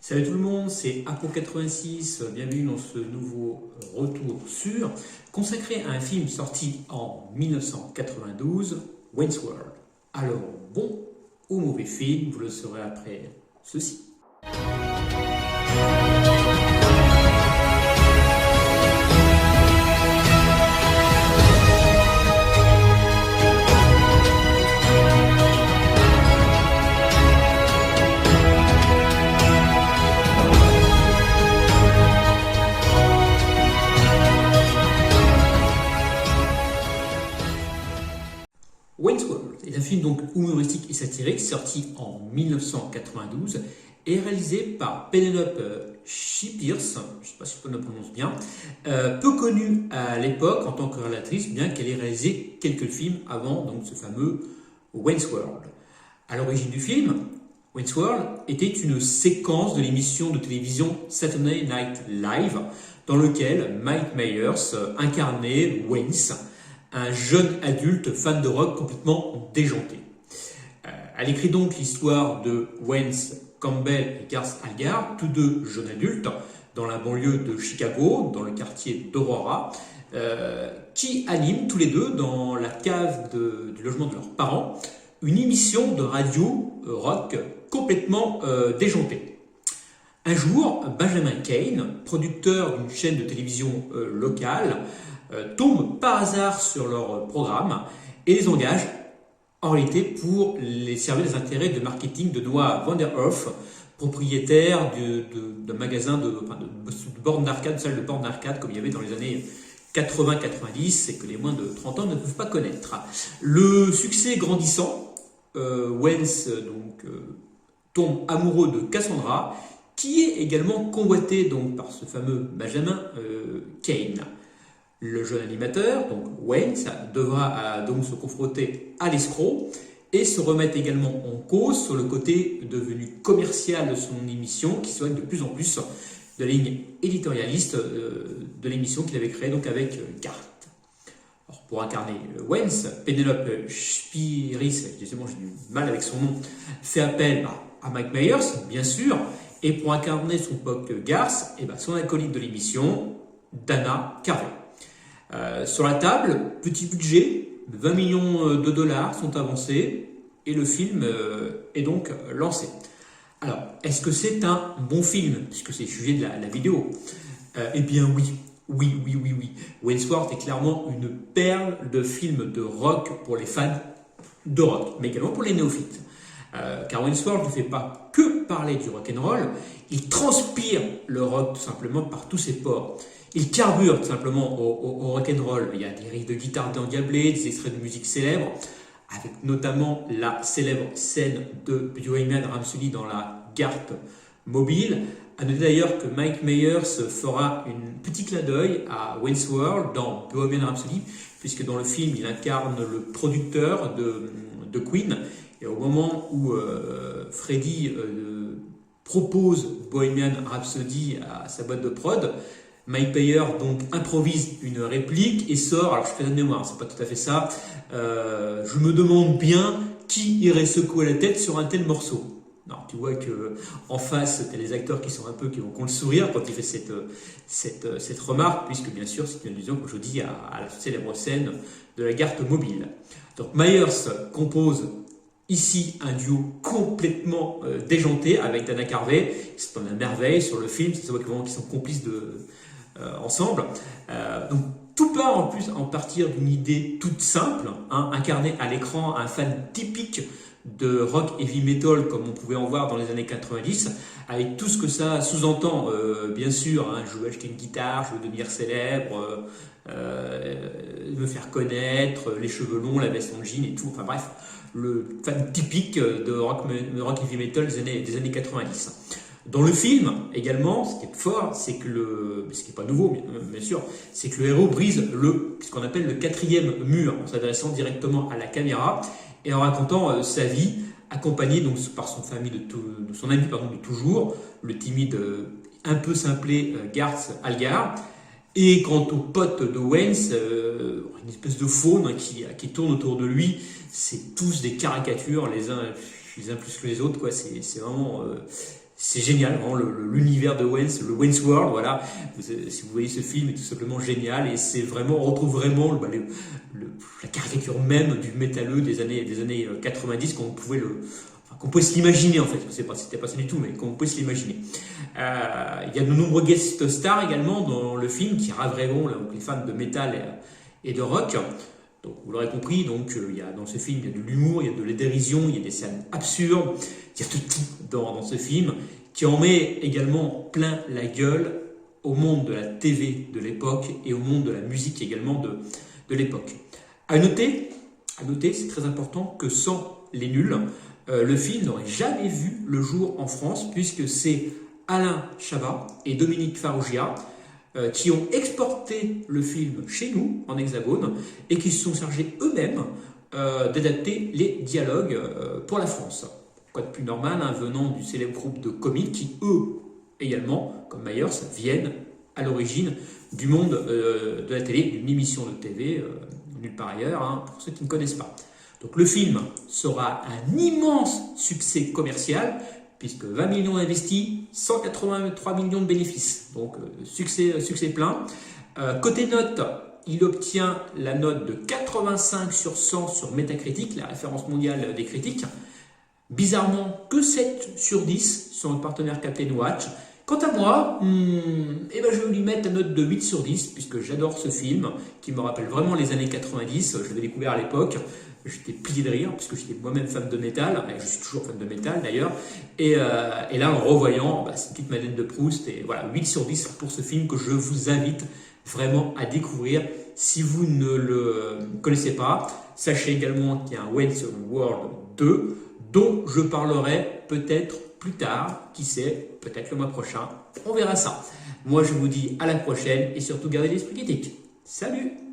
Salut tout le monde, c'est Apo86, bienvenue dans ce nouveau retour sur, consacré à un film sorti en 1992, Wayne's World. Alors, bon ou mauvais film, vous le saurez après ceci. Wayne's World est un film donc humoristique et satirique sorti en 1992 et réalisé par Penelope Shippears, je ne sais pas si je le prononce bien, peu connue à l'époque en tant que réalisatrice, bien qu'elle ait réalisé quelques films avant donc ce fameux Wayne's World. À l'origine du film, Wayne's World était une séquence de l'émission de télévision Saturday Night Live dans lequel Mike Myers incarnait Wayne, un jeune adulte fan de rock complètement déjanté. Elle écrit donc l'histoire de Wayne Campbell et Garth Algar, tous deux jeunes adultes, dans la banlieue de Chicago, dans le quartier d'Aurora, qui animent tous les deux, dans la cave du logement de leurs parents, une émission de radio rock complètement déjantée. Un jour, Benjamin Cain, producteur d'une chaîne de télévision locale, tombe par hasard sur leur programme et les engage en réalité pour les servir des intérêts de marketing de Noah Vanderhoff, propriétaire d'un magasin de bornes d'arcade, de salles de bornes d'arcade comme il y avait dans les années 80-90 et que les moins de 30 ans ne peuvent pas connaître. Le succès grandissant, Wayne tombe amoureux de Cassandra, qui est également convoitée donc par ce fameux Benjamin Cain. Le jeune animateur, donc Wayne, devra donc se confronter à l'escroc et se remettre également en cause sur le côté devenu commercial de son émission, qui s'éloigne de plus en plus de la ligne éditorialiste de l'émission qu'il avait créée donc avec Garth. Alors, pour incarner Wayne, Penelope Shippears, justement j'ai du mal avec son nom, fait appel à Mike Myers, bien sûr, et pour incarner son pote Garth, son acolyte de l'émission, Dana Carvey. Sur la table, petit budget, 20 millions de dollars sont avancés et le film est donc lancé. Alors, est-ce que c'est un bon film, puisque c'est le sujet de la vidéo? Eh bien oui. Wayne's World est clairement une perle de film de rock pour les fans de rock, mais également pour les néophytes. Car Wayne's World ne fait pas que parler du rock'n'roll, il transpire le rock tout simplement par tous ses pores. Il carbure tout simplement au rock'n'roll. Il y a des riffs de guitare endiablés, des extraits de musique célèbres, avec notamment la célèbre scène de Bohemian Rhapsody dans la Garth Mobile. À noter d'ailleurs que Mike Myers fera un petit clin d'œil à Wayne's World dans Bohemian Rhapsody, puisque dans le film il incarne le producteur de Queen. Et au moment où Freddie propose Bohemian Rhapsody à sa boîte de prod, Mike Myers donc improvise une réplique et sort, alors je fais de mémoire, c'est pas tout à fait ça, je me demande bien qui irait secouer la tête sur un tel morceau. Non, tu vois que en face, tu as les acteurs qui sont un peu qui vont le sourire quand il fait cette remarque, puisque bien sûr c'est une allusion, comme je vous dis, à la célèbre scène de la Garth Mobile. Donc Myers compose ici un duo complètement déjanté avec Dana Carvey, c'est une merveille sur le film, c'est vraiment qu'ils sont complices ensemble. Donc tout part en plus en partir d'une idée toute simple, incarner à l'écran un fan typique de rock heavy metal comme on pouvait en voir dans les années 90, avec tout ce que ça sous-entend, bien sûr, je veux acheter une guitare, je veux devenir célèbre, me faire connaître, les cheveux longs, la veste en jean et tout, enfin bref, le fan typique de rock heavy metal des années 90. Dans le film, également, ce qui est fort, c'est que ce qui n'est pas nouveau, bien sûr, c'est que le héros brise ce qu'on appelle le quatrième mur, en s'adressant directement à la caméra et en racontant sa vie, accompagné donc par son ami de toujours, le timide, un peu simplé Garth Algar. Et quant aux potes de Wayne, une espèce de faune qui tourne autour de lui, c'est tous des caricatures, les uns plus que les autres, quoi. C'est vraiment C'est génial, vraiment, l'univers de Wayne's, le Wayne's World, voilà. Si vous voyez ce film, est tout simplement génial et c'est vraiment, on retrouve vraiment la caricature même du métalleux des années 90 qu'on pouvait se l'imaginer en fait. C'était pas ça du tout, mais qu'on pouvait se l'imaginer. Il y a de nombreux guest stars également dans le film qui raveront les fans de métal et de rock. Donc, vous l'aurez compris, dans ce film, il y a de l'humour, il y a de la dérision, il y a des scènes absurdes, il y a de tout dans ce film qui en met également plein la gueule au monde de la TV de l'époque et au monde de la musique également de l'époque. À noter, c'est très important que sans les nuls, le film n'aurait jamais vu le jour en France puisque c'est Alain Chabat et Dominique Farrugia qui ont exporté le film chez nous, en Hexagone, et qui se sont chargés eux-mêmes d'adapter les dialogues pour la France. Quoi de plus normal, venant du célèbre groupe de comiques qui, eux, également, comme Myers, viennent à l'origine du monde de la télé, d'une émission de TV, nulle part ailleurs, pour ceux qui ne connaissent pas. Donc le film sera un immense succès commercial, puisque 20 millions investis, 183 millions de bénéfices. Donc succès plein. Côté note, il obtient la note de 85 sur 100 sur Metacritic, la référence mondiale des critiques. Bizarrement, que 7 sur 10 sur le partenaire Captain Watch. Quant à moi, je vais lui mettre la note de 8 sur 10, puisque j'adore ce film, qui me rappelle vraiment les années 90. Je l'avais découvert à l'époque. J'étais plié de rire, puisque j'étais moi-même fan de métal, et je suis toujours fan de métal d'ailleurs. Et là, en revoyant, c'est une petite Madeleine de Proust. Et voilà, 8 sur 10 pour ce film que je vous invite vraiment à découvrir. Si vous ne le connaissez pas, sachez également qu'il y a un Wayne's World 2, dont je parlerai peut-être plus tard, qui sait, peut-être le mois prochain. On verra ça. Moi, je vous dis à la prochaine et surtout gardez l'esprit critique. Salut!